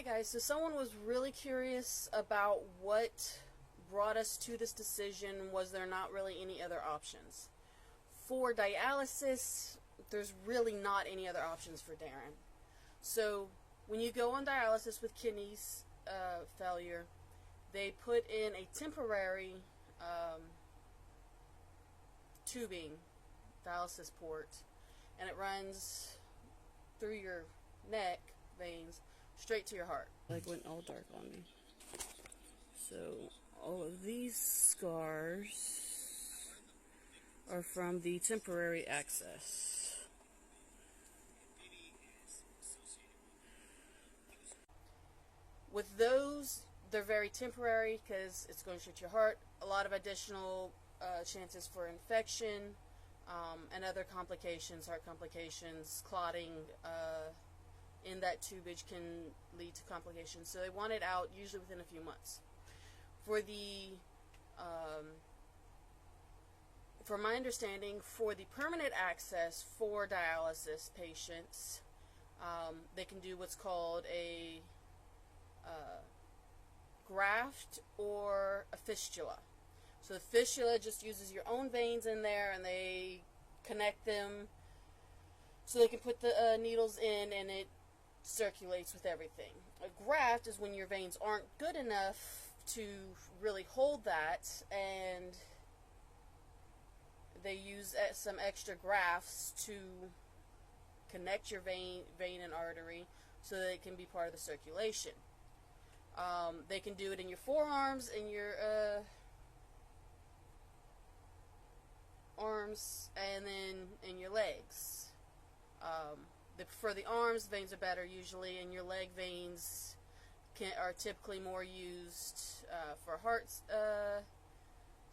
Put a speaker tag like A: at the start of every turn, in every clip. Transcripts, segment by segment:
A: Hi guys, so someone was really curious about what brought us to this decision. Was there not really any other options? For dialysis, there's really not any other options for Darren. So when you go on dialysis with kidneys failure, they put in a temporary tubing dialysis port, and it runs through your neck veins straight to your heart. Like went all dark on me. So all of these scars are from the temporary access. With those, they're very temporary because it's going to shoot your heart. A lot of additional chances for infection and other complications, heart complications, clotting in that tubage can lead to complications. So they want it out usually within a few months. For the, from my understanding, for the permanent access for dialysis patients, they can do what's called a graft or a fistula. So the fistula just uses your own veins in there, and they connect them so they can put the needles in, and it circulates with everything. A graft is when your veins aren't good enough to really hold that, and they use some extra grafts to connect your vein and artery so that it can be part of the circulation. They can do it in your forearms and your arms, and then in your legs. For the arms, veins are better usually, and your leg veins are typically more used for heart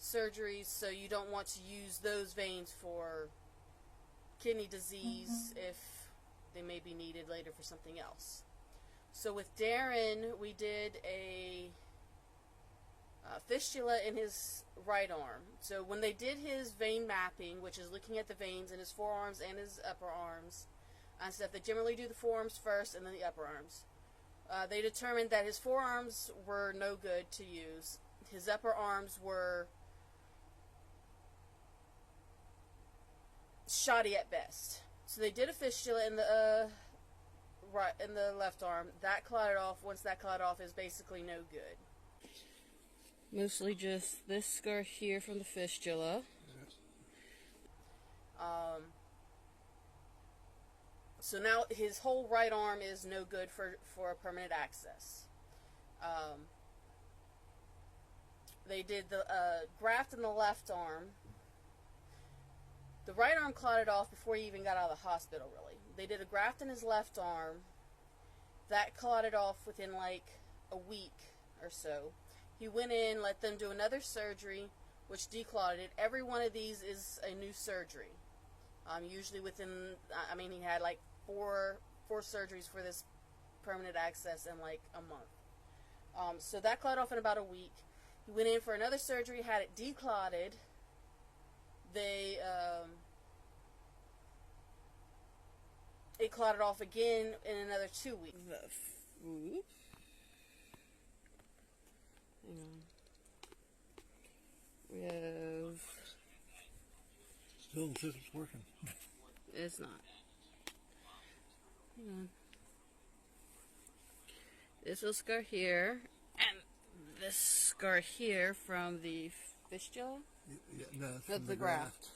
A: surgeries, so you don't want to use those veins for kidney disease if they may be needed later for something else. So with Darren, we did a fistula in his right arm. So when they did his vein mapping, which is looking at the veins in his forearms and his upper arms and stuff, they generally do the forearms first and then the upper arms. They determined that his forearms were no good to use. His upper arms were shoddy at best. So they did a fistula in the left arm. That clotted off. Once that clotted off, is basically no good. Mostly just this scar here from the fistula. So now his whole right arm is no good for a permanent access. They did the graft in the left arm. The right arm clotted off before he even got out of the hospital, really. They did a graft in his left arm. That clotted off within like a week or so. He went in, let them do another surgery, which declotted it. Every one of these is a new surgery. Usually within, I mean, he had like four surgeries for this permanent access in like a month. So that clotted off in about a week. He went in for another surgery, had it declotted. It clotted off again in another 2 weeks. Hang on. We have...
B: Still the system's working.
A: It's not. Hang on. This little scar here, and this scar here from the fistula?
B: Yeah, no,
A: The graft.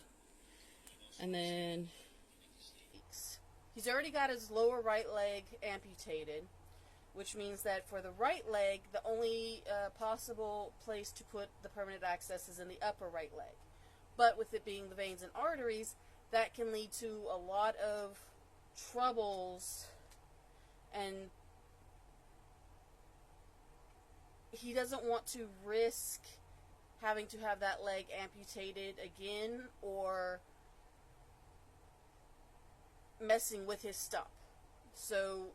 A: And then he's already got his lower right leg amputated, which means that for the right leg, the only possible place to put the permanent access is in the upper right leg. But with it being the veins and arteries, that can lead to a lot of troubles, and he doesn't want to risk having to have that leg amputated again or messing with his stop. So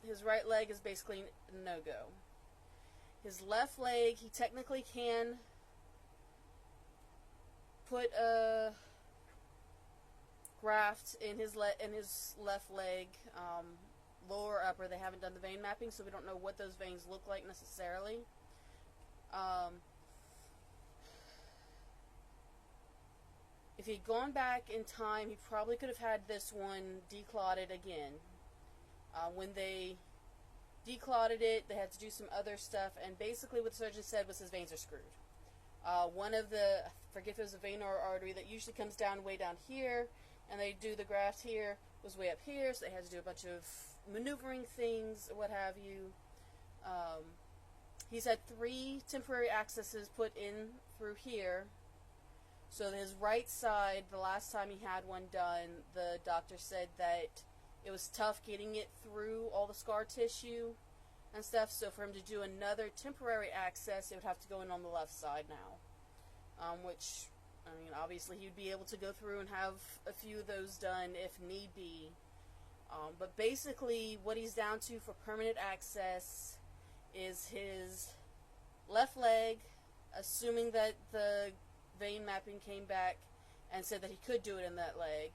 A: his right leg is basically no-go. His left leg, he technically can put a graft in his left leg lower or upper. They haven't done the vein mapping, so we don't know what those veins look like necessarily. If he'd gone back in time, he probably could have had this one declotted again. When they declotted it, they had to do some other stuff, and basically what the surgeon said was his veins are screwed. One of the, I forget if it was a vein or artery that usually comes down way down here, and they do the graft here, was way up here, so they had to do a bunch of maneuvering things, what have you. He's had 3 temporary accesses put in through here. So his right side, the last time he had one done, the doctor said that it was tough getting it through all the scar tissue and stuff. So for him to do another temporary access, it would have to go in on the left side now. Which, I mean, obviously he would be able to go through and have a few of those done if need be. But basically what he's down to for permanent access is his left leg, assuming that the vein mapping came back and said that he could do it in that leg,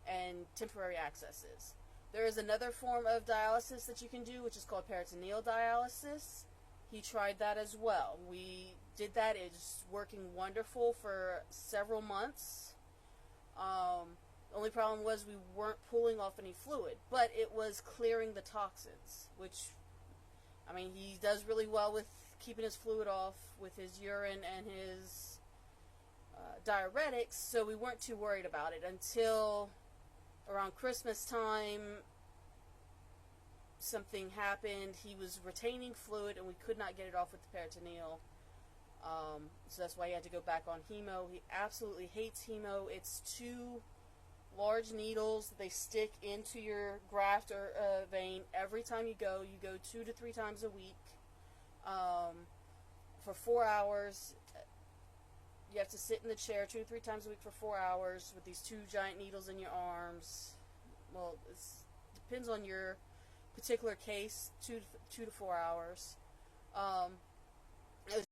A: and temporary accesses. There is another form of dialysis that you can do, which is called peritoneal dialysis. He tried that as well. We did that. It's working wonderful for several months. The only problem was we weren't pulling off any fluid, but it was clearing the toxins, which, I mean, he does really well with keeping his fluid off with his urine and his diuretics, so we weren't too worried about it until around Christmas time. Something happened. He was retaining fluid and we could not get it off with the peritoneal, so that's why he had to go back on hemo. He absolutely hates hemo. It's 2 large needles that they stick into your graft or vein every time you go. You go 2 to 3 times a week for 4 hours. You have to sit in the chair 2 to 3 times a week for 4 hours with these 2 giant needles in your arms. Well, it depends on your particular case, 2 to 4 hours.